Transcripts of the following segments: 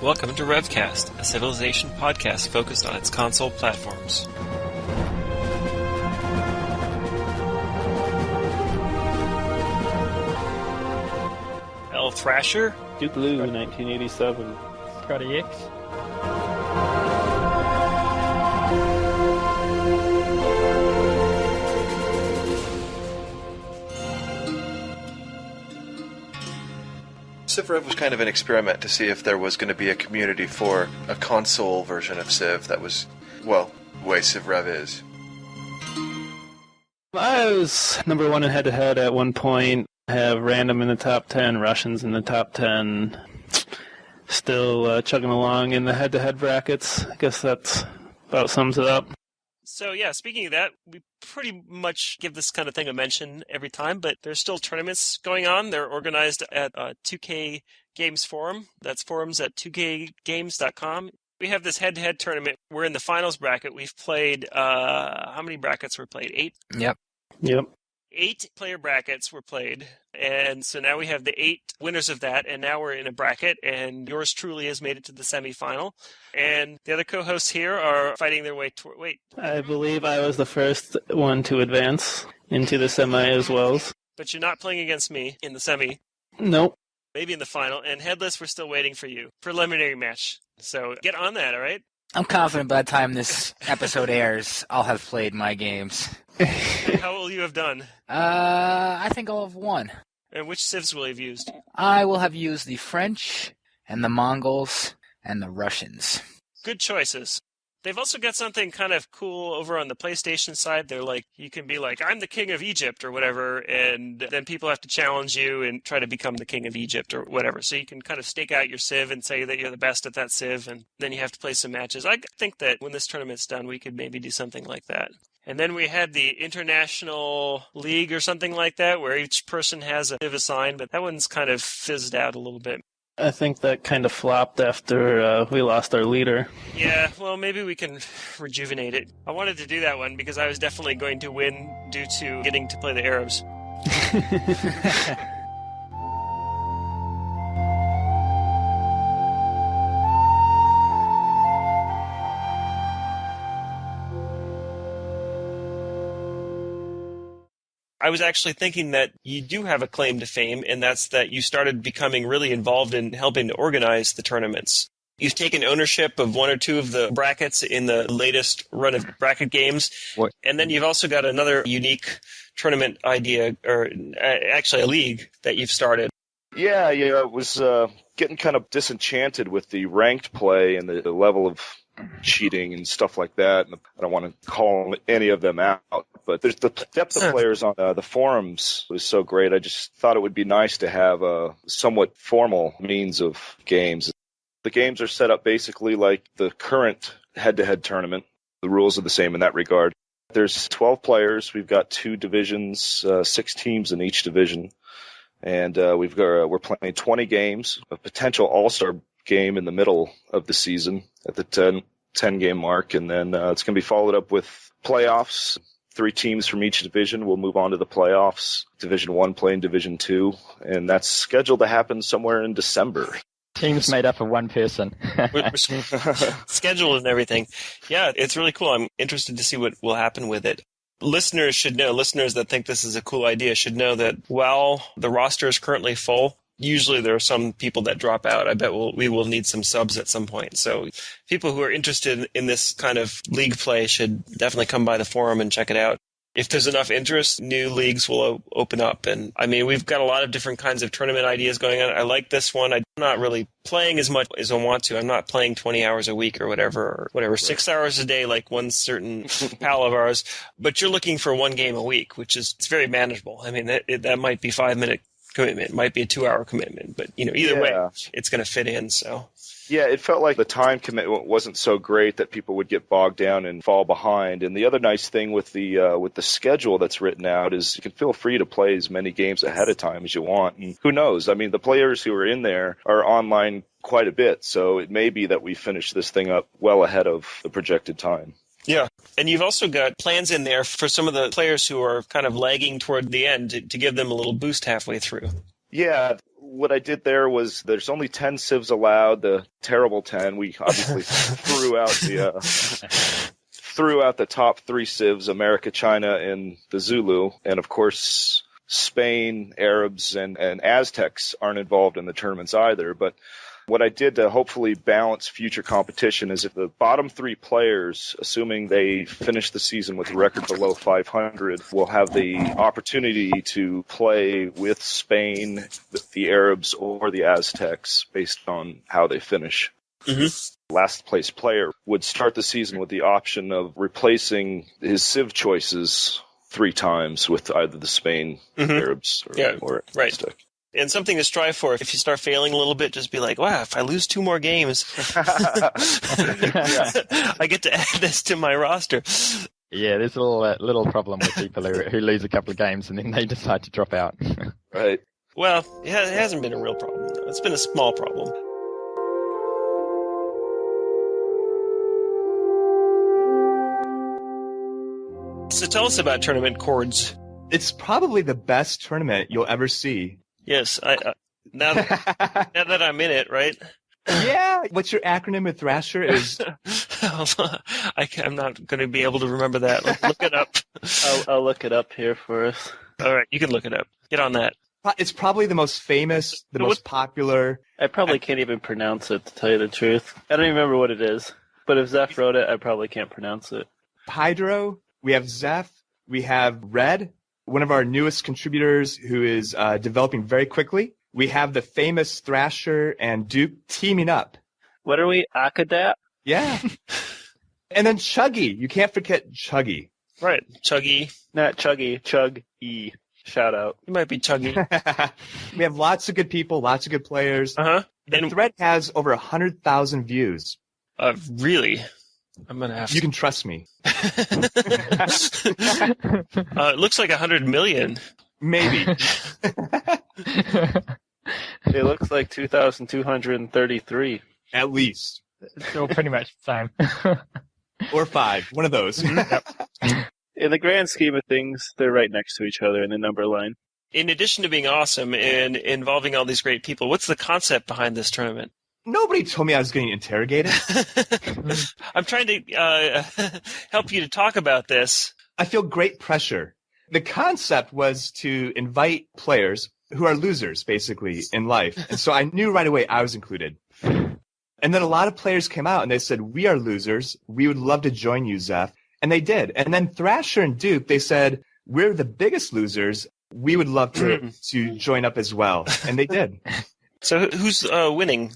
Welcome to RevCast, a civilization podcast focused on its console platforms. Elthrasher, Duke Blue, 1987. ScottieX. CivRev was kind of an experiment to see if there was going to be a community for a console version of Civ that was, well, the way CivRev is. I was number one in head-to-head at one point. Have random in the top 10, Russians in the top 10. Still chugging along in the head-to-head brackets. I guess that's about sums it up. So yeah, speaking of that, we pretty much give this kind of thing a mention every time, but there's still tournaments going on. They're organized at 2K Games Forum. That's forums at 2kgames.com. We have this head-to-head tournament. We're in the finals bracket. We've played, how many brackets were played? 8? Yep. 8-player brackets were played, and so now we have the 8 winners of that, and now we're in a bracket, and yours truly has made it to the semifinal, and the other co-hosts here are fighting their way toward... Wait. I believe I was the first one to advance into the semi as well. But you're not playing against me in the semi. Nope. Maybe in the final, and Headless, we're still waiting for you. Preliminary match. So get on that, all right? I'm confident by the time this episode airs, I'll have played my games. How will you have done? I think I'll have won. And which civs will you have used? I will have used the French, and the Mongols, and the Russians. Good choices. They've also got something kind of cool over on the PlayStation side. They're like, you can be like, I'm the king of Egypt or whatever, and then people have to challenge you and try to become the king of Egypt or whatever. So you can kind of stake out your civ and say that you're the best at that civ, and then you have to play some matches. I think that when this tournament's done, we could maybe do something like that. And then we had the International League or something like that, where each person has a civ assigned, but that one's kind of fizzed out a little bit. I think that kind of flopped after we lost our leader. Yeah, well, maybe we can rejuvenate it. I wanted to do that one because I was definitely going to win due to getting to play the Arabs. I was actually thinking that you do have a claim to fame, and that's that you started becoming really involved in helping to organize the tournaments. You've taken ownership of one or two of the brackets in the latest run of bracket games, and then you've also got another unique tournament idea, or actually a league that you've started. Yeah, it was getting kind of disenchanted with the ranked play and the level of cheating and stuff like that. And I don't want to call any of them out, but there's the depth of players on the forums was so great. I just thought it would be nice to have a somewhat formal means of games. The games are set up basically like the current head-to-head tournament. The rules are the same in that regard. There's 12 players. We've got 2 divisions, 6 teams in each division. And we're playing 20 games, a potential all-star game in the middle of the season at the 10-game mark. And then it's going to be followed up with playoffs. 3 teams from each division will move on to the playoffs. Division 1 playing Division 2. And that's scheduled to happen somewhere in December. Teams made up of one person. Scheduled and everything. Yeah, it's really cool. I'm interested to see what will happen with it. Listeners should know, listeners that think this is a cool idea should know that while the roster is currently full, usually there are some people that drop out. I bet we will need some subs at some point. So people who are interested in this kind of league play should definitely come by the forum and check it out. If there's enough interest, new leagues will open up. And I mean, we've got a lot of different kinds of tournament ideas going on. I like this one. I'm not really playing as much as I want to. I'm not playing 20 hours a week or whatever, 6 hours a day like one certain pal of ours. But you're looking for one game a week, which is it's very manageable. I mean, that might be 5-minute commitment, it might be a 2-hour commitment, but either way, it's going to fit in. So. Yeah, it felt like the time commitment wasn't so great that people would get bogged down and fall behind. And the other nice thing with the schedule that's written out is you can feel free to play as many games ahead of time as you want. And who knows? I mean, the players who are in there are online quite a bit, so it may be that we finish this thing up well ahead of the projected time. Yeah. And you've also got plans in there for some of the players who are kind of lagging toward the end to give them a little boost halfway through. Yeah, what I did there was there's only 10 civs allowed, the terrible 10. We obviously threw out the top 3 civs, America, China, and the Zulu. And of course, Spain, Arabs, and Aztecs aren't involved in the tournaments either. But what I did to hopefully balance future competition is if the bottom 3 players, assuming they finish the season with a record below 500, will have the opportunity to play with Spain, the Arabs, or the Aztecs based on how they finish. Mm-hmm. Last place player would start the season with the option of replacing his civ choices 3 times with either the Spain, Arabs, or right. Aztec. And something to strive for. If you start failing a little bit, just be like, wow, if I lose 2 more games, I get to add this to my roster. Yeah, there's a little problem with people who lose a couple of games and then they decide to drop out. Right. Well, it hasn't been a real problem, though. It's been a small problem. So tell us about Tournament Chords. It's probably the best tournament you'll ever see. Yes, now that I'm in it, right? Yeah. What's your acronym with Thrasher? Is I'm not going to be able to remember that. Look it up. I'll look it up here for us. All right, you can look it up. Get on that. It's probably the most famous, the most popular. I probably can't even pronounce it, to tell you the truth. I don't even remember what it is. But if Zeph wrote it, I probably can't pronounce it. Hydro, we have Zeph, we have Red, one of our newest contributors who is developing very quickly. We have the famous Thrasher and Duke teaming up. What are we? Akadat? Yeah. And then Chuggy. You can't forget Chuggy. Right, Chuggy. Not Chuggy, Chug-E. Shout out. You might be Chuggy. We have lots of good people, lots of good players. Uh-huh. The thread has over 100,000 views. Really? I'm going to have to... You can trust me. It looks like 100 million. Maybe. It looks like 2,233. At least. Still pretty much the same. Or 5. One of those. In the grand scheme of things, they're right next to each other in the number line. In addition to being awesome and involving all these great people, what's the concept behind this tournament? Nobody told me I was getting interrogated. I'm trying to help you to talk about this. I feel great pressure. The concept was to invite players who are losers, basically, in life. And so I knew right away I was included. And then a lot of players came out and they said, we are losers. We would love to join you, Zeph. And they did. And then Thrasher and Duke, they said, we're the biggest losers. We would love to join up as well. And they did. So who's winning?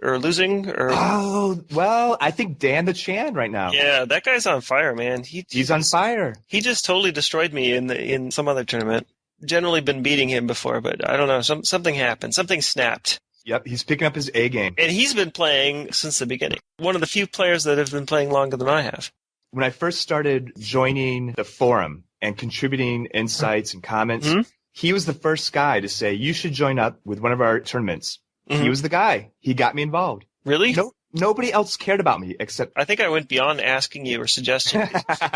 Or losing? Or Oh, well, I think Dan the Chan right now. yeah, that guy's on fire, man. He's on fire. He just totally destroyed me in some other tournament. Generally been beating him before, but I don't know. Something happened. Something snapped. Yep, he's picking up his A game. And he's been playing since the beginning. One of the few players that have been playing longer than I have. When I first started joining the forum and contributing insights and comments, he was the first guy to say, you should join up with one of our tournaments. He was the guy. He got me involved. Really? Nobody else cared about me except... I think I went beyond asking you or suggesting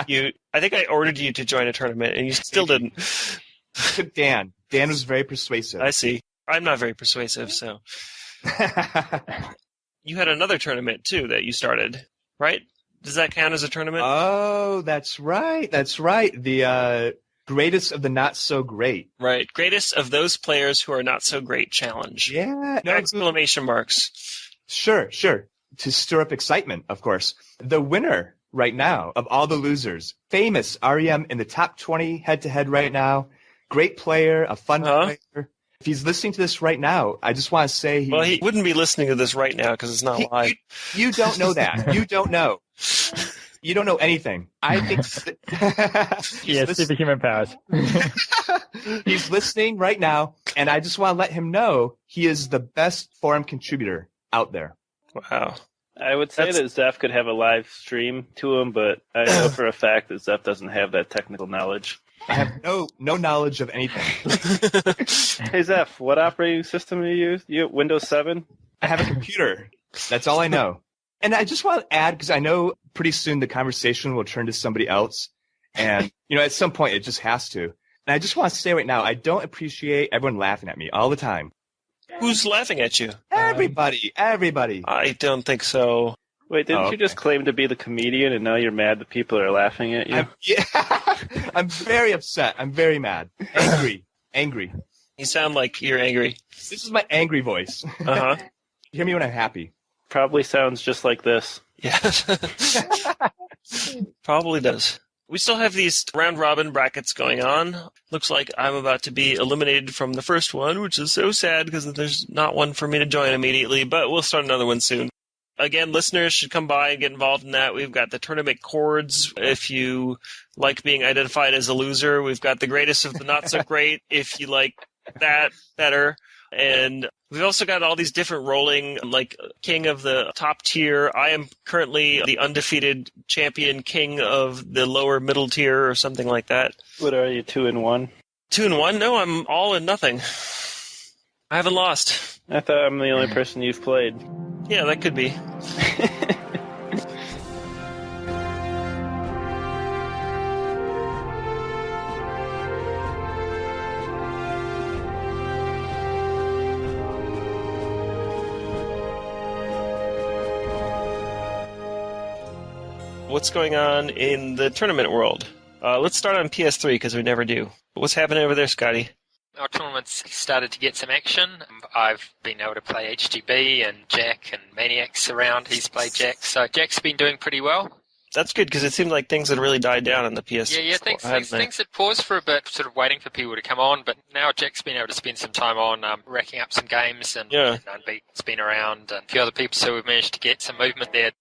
you. I think I ordered you to join a tournament, and you still didn't. Dan. Dan was very persuasive. I see. I'm not very persuasive, so. You had another tournament, too, that you started, right? Does that count as a tournament? Oh, that's right. That's right. The greatest of the not so great. Right. Greatest of those players who are not so great challenge. Yeah. No, Exclamation marks. Sure. To stir up excitement, of course. The winner right now of all the losers, famous REM in the top 20 head-to-head right now. Great player, a fun player. If he's listening to this right now, I just want to say... Well, he wouldn't be listening to this right now because it's not live. You don't know that. You don't know. You don't know anything. I think... Yeah, superhuman powers. He's listening right now, and I just want to let him know he is the best forum contributor out there. Wow. I would say that Zeph could have a live stream to him, but I know for a fact that Zeph doesn't have that technical knowledge. I have no knowledge of anything. Hey, Zeph, what operating system do you use? You Windows 7? I have a computer. That's all I know. And I just want to add, because I know pretty soon the conversation will turn to somebody else. And, at some point it just has to. And I just want to say right now, I don't appreciate everyone laughing at me all the time. Who's laughing at you? Everybody. I don't think so. Wait, didn't you just claim to be the comedian and now you're mad that people are laughing at you? I'm very upset. I'm very mad. Angry. You sound like you're angry. This is my angry voice. Uh-huh. Hear me when I'm happy. Probably sounds just like this. Yeah. Probably does. We still have these round-robin brackets going on. Looks like I'm about to be eliminated from the first one, which is so sad because there's not one for me to join immediately, but we'll start another one soon. Again, listeners should come by and get involved in that. We've got the tournament chords if you like being identified as a loser. We've got the greatest of the not-so-great if you like that better. And we've also got all these different rolling, like king of the top tier. I am currently the undefeated champion king of the lower middle tier or something like that. What are you, 2-1? 2-1? No, I'm all in nothing. I haven't lost. I thought I'm the only person you've played. Yeah, that could be. What's going on in the tournament world? Let's start on PS3 because we never do. What's happening over there, Scotty? Our tournament's started to get some action. I've been able to play HGB and Jack and Maniac's around. He's played Jack. So Jack's been doing pretty well. That's good because it seemed like things had really died down in the PS3. Yeah, things had paused for a bit, sort of waiting for people to come on, but now Jack's been able to spend some time on racking up some games and Unbeaten's been around and a few other people, so we've managed to get some movement there.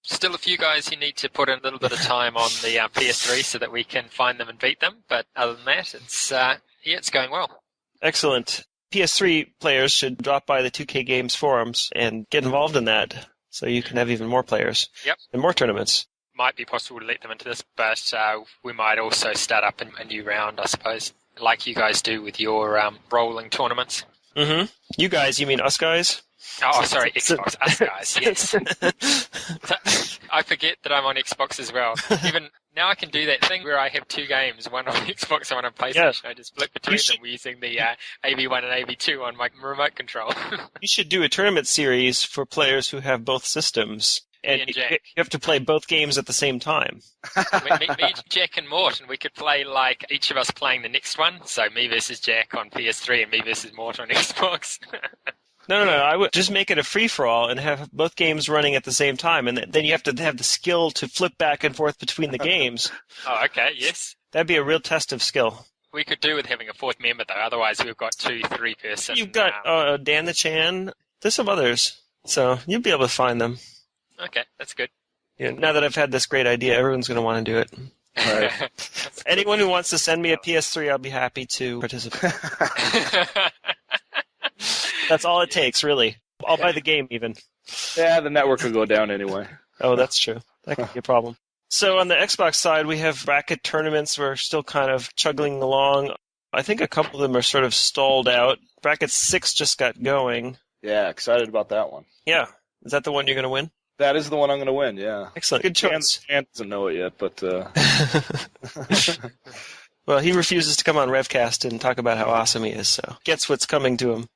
Still a few guys who need to put in a little bit of time on the PS3 so that we can find them and beat them, but other than that, it's going well. Excellent. PS3 players should drop by the 2K Games forums and get involved in that so you can have even more players and more tournaments. Might be possible to let them into this, but we might also start up a new round, I suppose, like you guys do with your rolling tournaments. Mm-hmm. You guys, you mean us guys? Oh, sorry, Xbox. Us guys, yes. I forget that I'm on Xbox as well. Even now I can do that thing where I have two games, one on Xbox and one on PlayStation. I just flip between them using the AV1 and AV2 on my remote control. You should do a tournament series for players who have both systems. And you have to play both games at the same time. me, Jack, and Mort, and we could play like each of us playing the next one. So me versus Jack on PS3 and me versus Mort on Xbox. No. I would just make it a free-for-all and have both games running at the same time. And then you have to have the skill to flip back and forth between the games. Oh, okay, yes. That'd be a real test of skill. We could do with having a fourth member, though. Otherwise, we've got 2-3 person. You've got Dan the Chan. There's some others. So you'll be able to find them. Okay, that's good. Yeah, now that I've had this great idea, everyone's going to want to do it. Right. Anyone who wants to send me a PS3, I'll be happy to participate. That's all it takes, really. I'll buy the game, even. Yeah, the network will go down anyway. Oh, that's true. That could be a problem. So on the Xbox side, we have bracket tournaments. We're still kind of chugging along. I think a couple of them are sort of stalled out. Bracket 6 just got going. Yeah, excited about that one. Yeah. Is that the one you're going to win? That is the one I'm going to win, yeah. Excellent. Good choice. Dan doesn't know it yet, but... Well, he refuses to come on RevCast and talk about how awesome he is, so gets what's coming to him.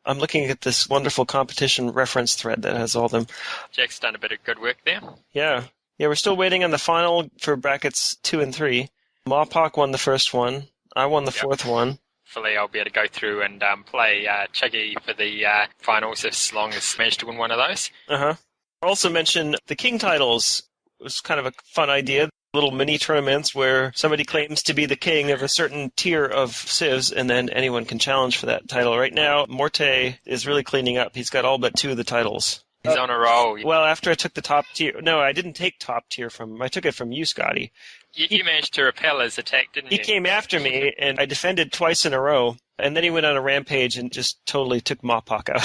I'm looking at this wonderful competition reference thread that has all them. Jack's done a bit of good work there. Yeah, we're still waiting on the final for brackets 2 and 3. Mawpock won the first one. I won the fourth one. Hopefully I'll be able to go through and play Chuggy for the finals as long as I manage to win one of those. Uh-huh. Also mention the King titles. It was kind of a fun idea. Little mini tournaments where somebody claims to be the king of a certain tier of civs, and then anyone can challenge for that title. Right now, Morte is really cleaning up. He's got all but 2 of the titles. He's on a roll. Well, after I took the top tier... No, I didn't take top tier from him. I took it from you, Scotty. You managed to repel his attack, didn't you? He came after me, and I defended twice in a row. And then he went on a rampage and just totally took Mawpock out.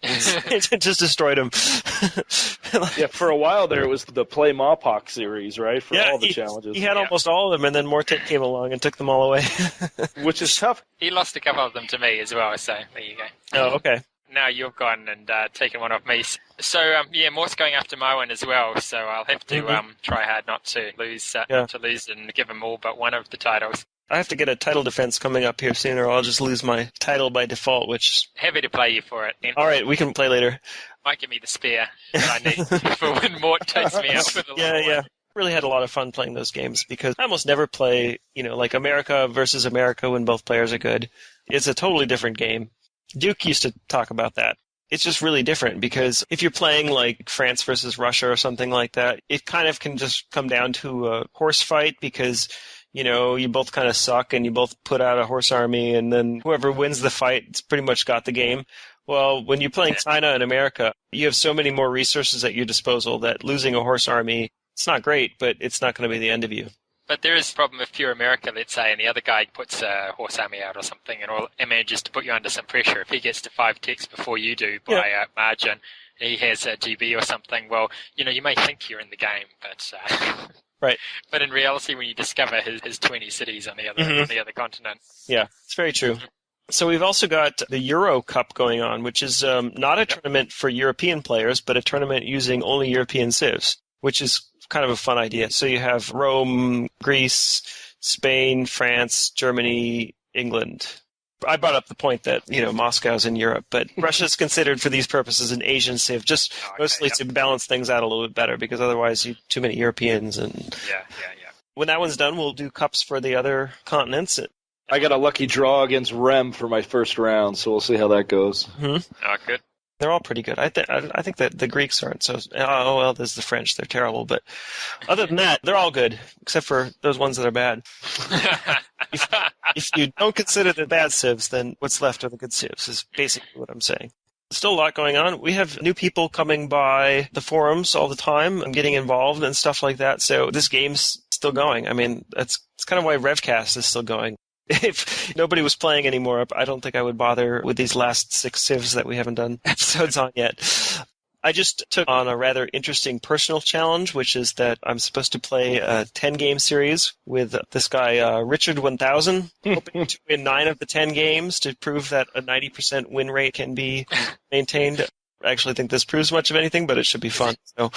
It just destroyed him. Yeah, for a while there, it was the Play Mawpock series, right? For all the challenges. He had almost all of them, and then Morte came along and took them all away. Which is tough. He lost a couple of them to me as well, so there you go. Oh, okay. now you've gone and taken one off me. So, Mort's going after my one as well, so I'll have to try hard not to lose and give him all but one of the titles. I have to get a title defense coming up here soon, or I'll just lose my title by default, which... Happy to play you for it. All right, we can play later. Might give me the spare that I need for when Mort takes me out with a Yeah. Really had a lot of fun playing those games because I almost never play, like America versus America when both players are good. It's a totally different game. Duke used to talk about that. It's just really different because if you're playing like France versus Russia or something like that, it kind of can just come down to a horse fight because, you both kind of suck and you both put out a horse army and then whoever wins the fight, it's pretty much got the game. Well, when you're playing China and America, you have so many more resources at your disposal that losing a horse army, it's not great, but it's not going to be the end of you. But there is a problem if you're America, let's say, and the other guy puts a horse army out or something and manages to put you under some pressure. If he gets to 5 ticks before you do by a margin, and he has a GB or something, well, you may think you're in the game, but right. But in reality, when you discover his 20 cities on the other continent. Yeah, it's very true. So we've also got the Euro Cup going on, which is not a tournament for European players, but a tournament using only European civs, which is kind of a fun idea. So you have Rome, Greece, Spain, France, Germany, England. I brought up the point that, Moscow's in Europe, but Russia's considered for these purposes an Asian civ, just mostly to balance things out a little bit better, because otherwise you too many Europeans. And when that one's done, we'll do cups for the other continents. I got a lucky draw against Rem for my first round, so we'll see how that goes. Mm-hmm. Oh, good. They're all pretty good. I think that the Greeks aren't so... Oh, well, there's the French. They're terrible. But other than that, they're all good, except for those ones that are bad. If you don't consider the bad civs, then what's left are the good civs, is basically what I'm saying. Still a lot going on. We have new people coming by the forums all the time and getting involved and stuff like that. So this game's still going. I mean, it's kind of why RevCast is still going. If nobody was playing anymore, I don't think I would bother with these last 6 civs that we haven't done episodes on yet. I just took on a rather interesting personal challenge, which is that I'm supposed to play a 10-game series with this guy, Richard 1000, hoping to win 9 of the 10 games to prove that a 90% win rate can be maintained. I actually think this proves much of anything, but it should be fun. So.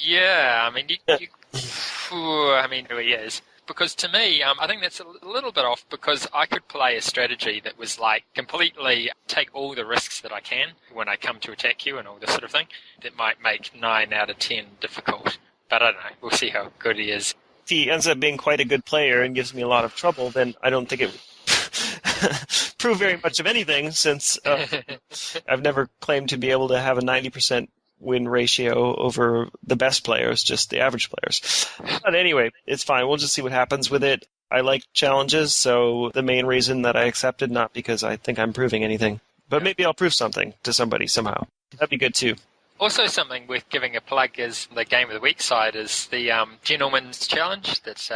Yeah, I mean, it really is. Because to me, I think that's a little bit off because I could play a strategy that was like completely take all the risks that I can when I come to attack you and all this sort of thing. That might make 9 out of 10 difficult. But I don't know. We'll see how good he is. If he ends up being quite a good player and gives me a lot of trouble, then I don't think it would prove very much of anything since I've never claimed to be able to have a 90% win ratio over the best players, just the average players. But anyway, it's fine. We'll just see what happens with it. I like challenges, so the main reason that I accepted, not because I think I'm proving anything, but maybe I'll prove something to somebody somehow. That'd be good too. Also something worth giving a plug is the Game of the Week side is the Gentleman's Challenge that's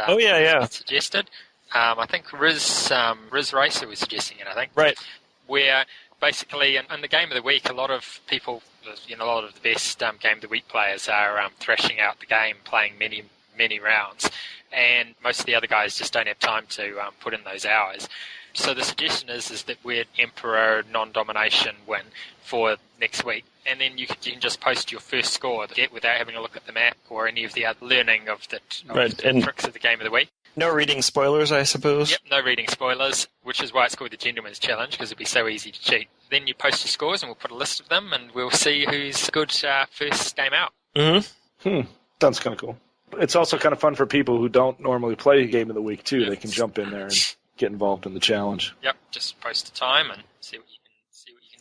suggested. I think Riz Racer was suggesting it, I think. Right. Where basically in the Game of the Week, a lot of people, a lot of the best Game of the Week players are thrashing out the game, playing many rounds, and most of the other guys just don't have time to put in those hours. So the suggestion is that we're Emperor non-domination win for next week, and then you can just post your first score without having a look at the map or any of the other learning of the tricks of the Game of the Week. No reading spoilers, I suppose? Yep, no reading spoilers, which is why it's called the Gentleman's Challenge, because it'd be so easy to cheat. Then you post your scores, and we'll put a list of them, and we'll see who's good first game out. Mm-hmm. Sounds kind of cool. It's also kind of fun for people who don't normally play Game of the Week, too. They can jump in there and get involved in the challenge. Yep, just post a time and see what you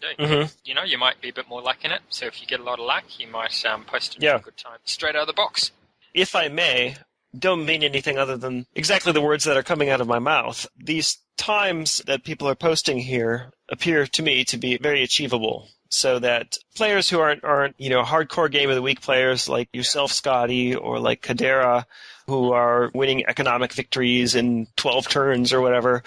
can do. Mm-hmm. You might be a bit more luck in it, so if you get a lot of luck, you might post a good time straight out of the box. If I may... don't mean anything other than exactly the words that are coming out of my mouth. These times that people are posting here appear to me to be very achievable, so that players who aren't hardcore Game of the Week players like yourself, Scotty, or like Kadera, who are winning economic victories in 12 turns or whatever,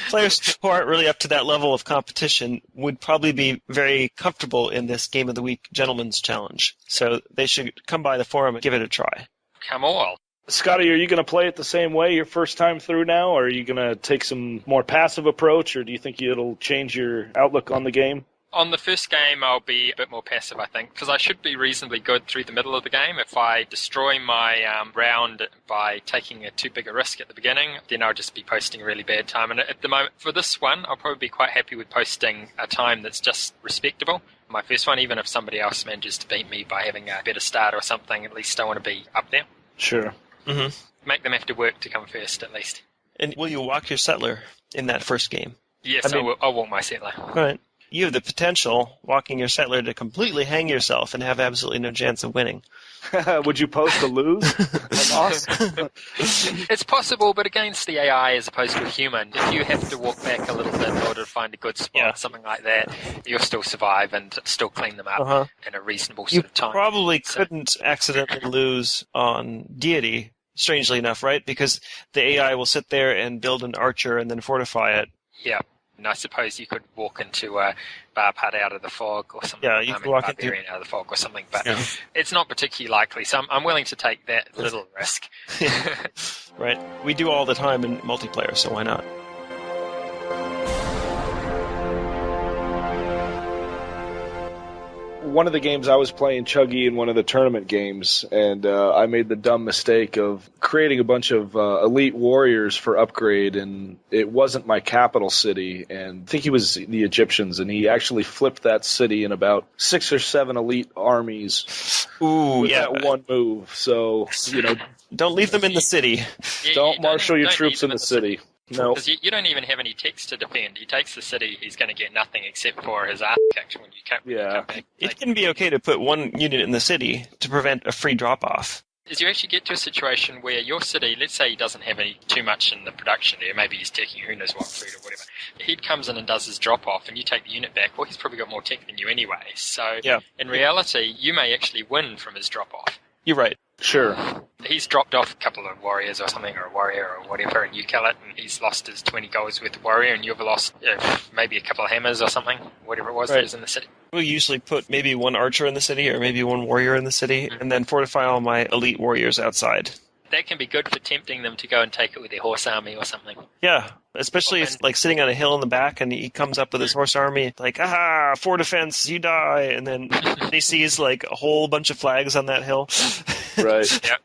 players who aren't really up to that level of competition would probably be very comfortable in this Game of the Week Gentleman's Challenge. So they should come by the forum and give it a try. Come on. Scotty, are you going to play it the same way your first time through now, or are you going to take some more passive approach, or do you think it'll change your outlook on the game? On the first game, I'll be a bit more passive, I think, because I should be reasonably good through the middle of the game. If I destroy my round by taking a too big a risk at the beginning, then I'll just be posting a really bad time. And at the moment, for this one, I'll probably be quite happy with posting a time that's just respectable. My first one, even if somebody else manages to beat me by having a better start or something, at least I want to be up there. Sure. Mm-hmm. Make them have to work to come first, at least. And will you walk your settler in that first game? Yes, I'll walk my settler. All right. You have the potential, walking your settler, to completely hang yourself and have absolutely no chance of winning. Would you post a lose? A loss? It's possible, but against the AI as opposed to a human, if you have to walk back a little bit in order to find a good spot, something like that, you'll still survive and still clean them up in a reasonable sort of time. You probably couldn't accidentally lose on deity, strangely enough, right? Because the AI will sit there and build an archer and then fortify it. Yeah. And I suppose you could walk into a barb hut out of the fog or something. Yeah, you could walk into out of the fog or something, but it's not particularly likely. So I'm willing to take that little risk. Right. We do all the time in multiplayer, so why not? One of the games I was playing Chuggy in one of the tournament games, and I made the dumb mistake of creating a bunch of elite warriors for upgrade, and it wasn't my capital city, and I think he was the Egyptians, and he actually flipped that city in about 6 or 7 elite armies with that one move. So, don't leave them in the city. Yeah, don't marshal your troops in the city. No. Because you don't even have any text to defend. He takes the city, he's going to get nothing except for his architecture when you come back. It can be okay to put one unit in the city to prevent a free drop-off. As you actually get to a situation where your city, let's say he doesn't have too much in the production there, maybe he's taking who knows what food or whatever. He comes in and does his drop-off and you take the unit back, well, he's probably got more tech than you anyway. So in reality, you may actually win from his drop-off. You're right. Sure. He's dropped off a couple of warriors or something, or a warrior or whatever, and you kill it, and he's lost his 20 goals with the warrior, and you've lost maybe a couple of hammers or something, whatever it was that was in the city. We'll usually put maybe one archer in the city, or maybe one warrior in the city, and then fortify all my elite warriors outside. That can be good for tempting them to go and take it with their horse army or something. Yeah, especially like sitting on a hill in the back, and he comes up with his horse army, like, aha, 4 defense, you die, and then he sees like a whole bunch of flags on that hill. Right.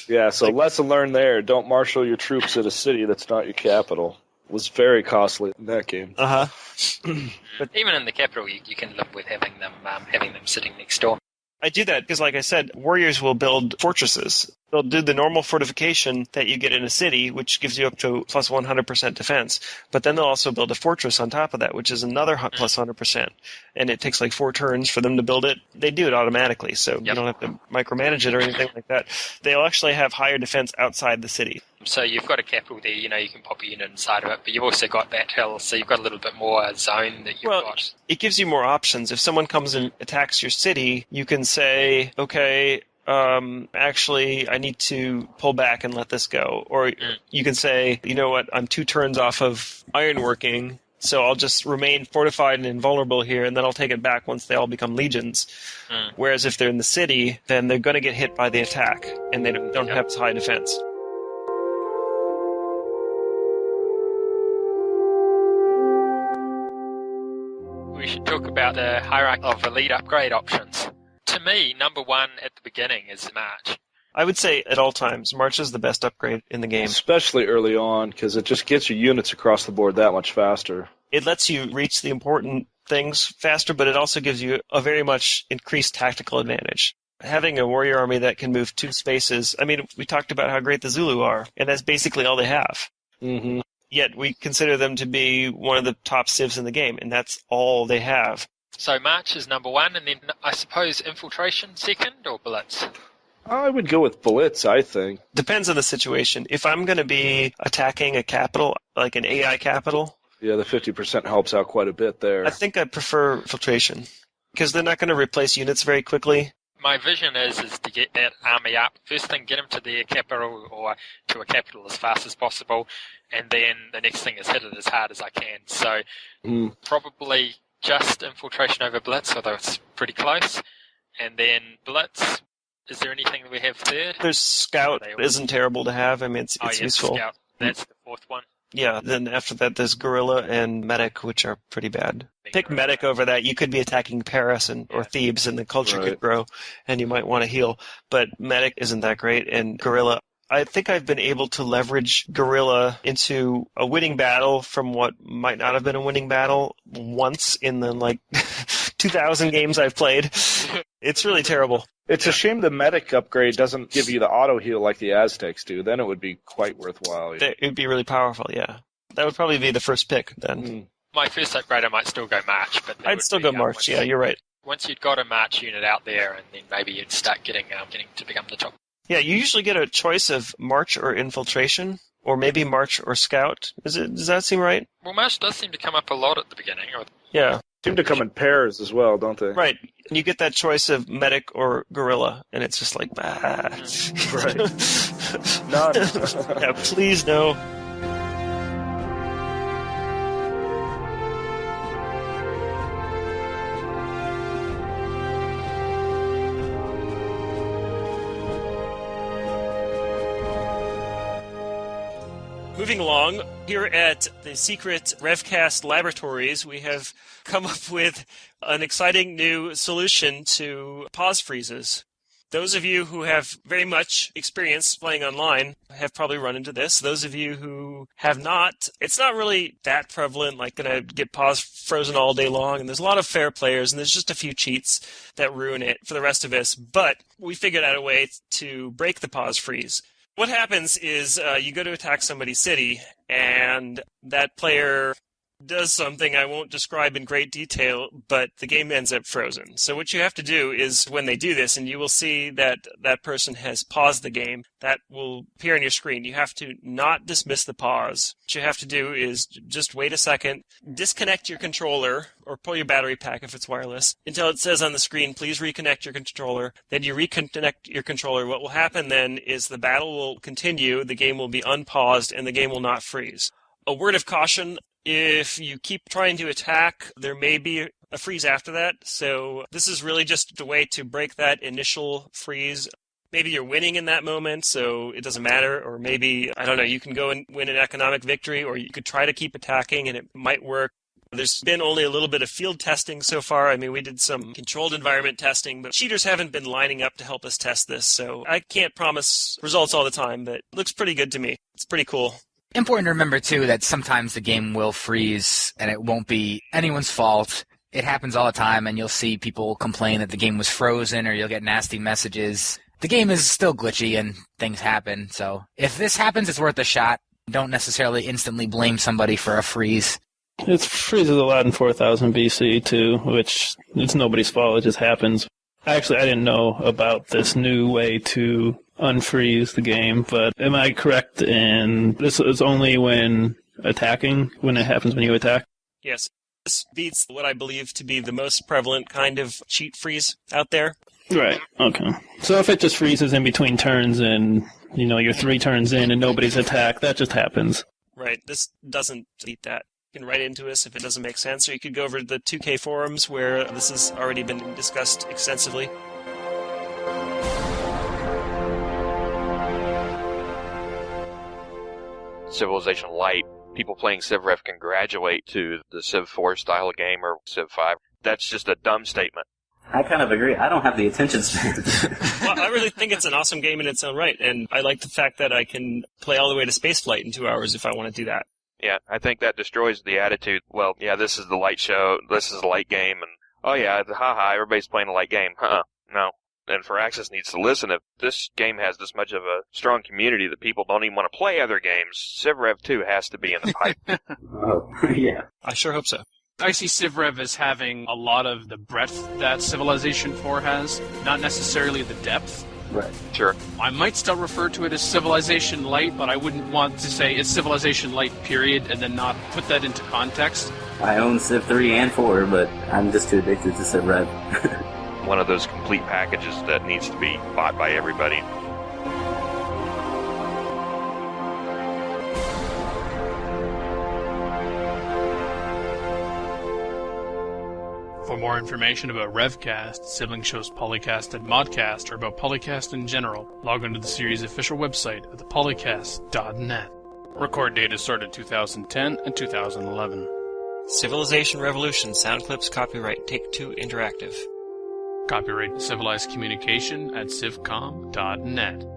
Yeah, so lesson learned there. Don't marshal your troops at a city that's not your capital. It was very costly in that game. But even in the capital, you can live with having them sitting next door. I do that because, like I said, warriors will build fortresses. They'll do the normal fortification that you get in a city, which gives you up to plus 100% defense. But then they'll also build a fortress on top of that, which is another plus 100%. And it takes like 4 turns for them to build it. They do it automatically, so you don't have to micromanage it or anything like that. They'll actually have higher defense outside the city. So you've got a capital there, you can pop a unit inside of it, but you've also got that hill, so you've got a little bit more zone that you've got. It gives you more options. If someone comes and attacks your city, you can say, okay, actually, I need to pull back and let this go. Or you can say, you know what, I'm 2 turns off of ironworking, so I'll just remain fortified and invulnerable here, and then I'll take it back once they all become legions. Whereas if they're in the city, then they're going to get hit by the attack, and they don't have as high defense. We should talk about the hierarchy of elite upgrade options. To me, number 1 at the beginning is March. I would say at all times, March is the best upgrade in the game. Especially early on, because it just gets your units across the board that much faster. It lets you reach the important things faster, but it also gives you a very much increased tactical advantage. Having a warrior army that can move 2 spaces, I mean, we talked about how great the Zulu are, and that's basically all they have. Mm-hmm. Yet we consider them to be one of the top civs in the game, and that's all they have. So March is number 1, and then I suppose infiltration second, or blitz? I would go with blitz, I think. Depends on the situation. If I'm going to be attacking a capital, like an AI capital... Yeah, the 50% helps out quite a bit there. I think I prefer filtration, because they're not going to replace units very quickly. My vision is to get that army up. First thing, get them to their capital or to a capital as fast as possible, and then the next thing is hit it as hard as I can. So probably just infiltration over blitz, although it's pretty close, and then blitz, Is there anything that we have there? There's Scout. Isn't terrible to have. I mean, it's useful. Scout. That's the fourth one. Yeah, then after that there's Guerrilla and Medic, which are pretty bad. Pick Medic over that. You could be attacking Paris or Thebes, and the culture could grow, and you might want to heal. But Medic isn't that great, and Guerrilla, I think I've been able to leverage Guerrilla into a winning battle from what might not have been a winning battle once in the, 2,000 games I've played. It's really terrible. It's a shame the medic upgrade doesn't give you the auto heal like the Aztecs do. Then it would be quite worthwhile. It would be really powerful, yeah. That would probably be the first pick then. My first upgrade, I might still go March. But I'd still go March, yeah, you're right. Once you'd got a March unit out there, and then maybe you'd start getting to become the top. Yeah, you usually get a choice of March or Infiltration, or maybe March or Scout. Does that seem right? Well, March does seem to come up a lot at the beginning. Yeah. Seem to come in pairs as well, don't they? Right. And you get that choice of Medic or Guerrilla, and it's just like, Right. None. Yeah, please no. Moving along, here at the secret RevCast laboratories, we have come up with an exciting new solution to pause freezes. Those of you who have very much experience playing online have probably run into this. Those of you who have not, it's not really that prevalent, like going to get pause frozen all day long. And there's a lot of fair players, and there's just a few cheats that ruin it for the rest of us. But we figured out a way to break the pause freeze. What happens is you go to attack somebody's city, and that player does something I won't describe in great detail, but the game ends up frozen. So what you have to do is when they do this, and you will see that that person has paused the game, that will appear on your screen. You have to not dismiss the pause. What you have to do is just wait a second, disconnect your controller, or pull your battery pack if it's wireless, until it says on the screen, please reconnect your controller. Then you reconnect your controller. What will happen then is the battle will continue, the game will be unpaused, and the game will not freeze. A word of caution, if you keep trying to attack, there may be a freeze after that. So this is really just a way to break that initial freeze. Maybe you're winning in that moment, so it doesn't matter. Or maybe, I don't know, you can go and win an economic victory, or you could try to keep attacking and it might work. There's been only a little bit of field testing so far. I mean, we did some controlled environment testing, but cheaters haven't been lining up to help us test this. So I can't promise results all the time, but it looks pretty good to me. It's pretty cool. Important to remember, too, that sometimes the game will freeze, and it won't be anyone's fault. It happens all the time, and you'll see people complain that the game was frozen, or you'll get nasty messages. The game is still glitchy, and things happen. So if this happens, it's worth a shot. Don't necessarily instantly blame somebody for a freeze. It freezes a lot in 4000 BC, too, which it's nobody's fault. It just happens. Actually, I didn't know about this new way to unfreeze the game, but am I correct in this is only when attacking, when it happens when you attack? Yes. This beats what I believe to be the most prevalent kind of cheat freeze out there. Right, okay. So if it just freezes in between turns and, you're 3 turns in and nobody's attacked, that just happens. Right, this doesn't beat that. You can write into us if it doesn't make sense, or you could go over to the 2K forums where this has already been discussed extensively. Civilization Light, people playing CivRev can graduate to the Civ 4 style of game or Civ 5. That's just a dumb statement. I kind of agree. I don't have the attention span. Well, I really think it's an awesome game in its own right, and I like the fact that I can play all the way to spaceflight in 2 hours if I want to do that. Yeah, I think that destroys the attitude, well, yeah, this is the light show, this is a light game, and, oh yeah, haha, everybody's playing a light game. No. And Firaxis needs to listen. If this game has this much of a strong community that people don't even want to play other games, CivRev 2 has to be in the pipe. Oh, yeah. I sure hope so. I see CivRev as having a lot of the breadth that Civilization 4 has, not necessarily the depth. Right. Sure. I might still refer to it as Civilization Light, but I wouldn't want to say it's Civilization Light, period, and then not put that into context. I own Civ 3 and 4, but I'm just too addicted to CivRev. One of those complete packages that needs to be bought by everybody. For more information about RevCast, sibling shows PolyCast and Modcast, or about PolyCast in general, log on to the series' official website at thepolycast.net. Record date is started 2010 and 2011. Civilization Revolution sound clips copyright Take-Two Interactive. Copyright Civilized Communication at civcom.net.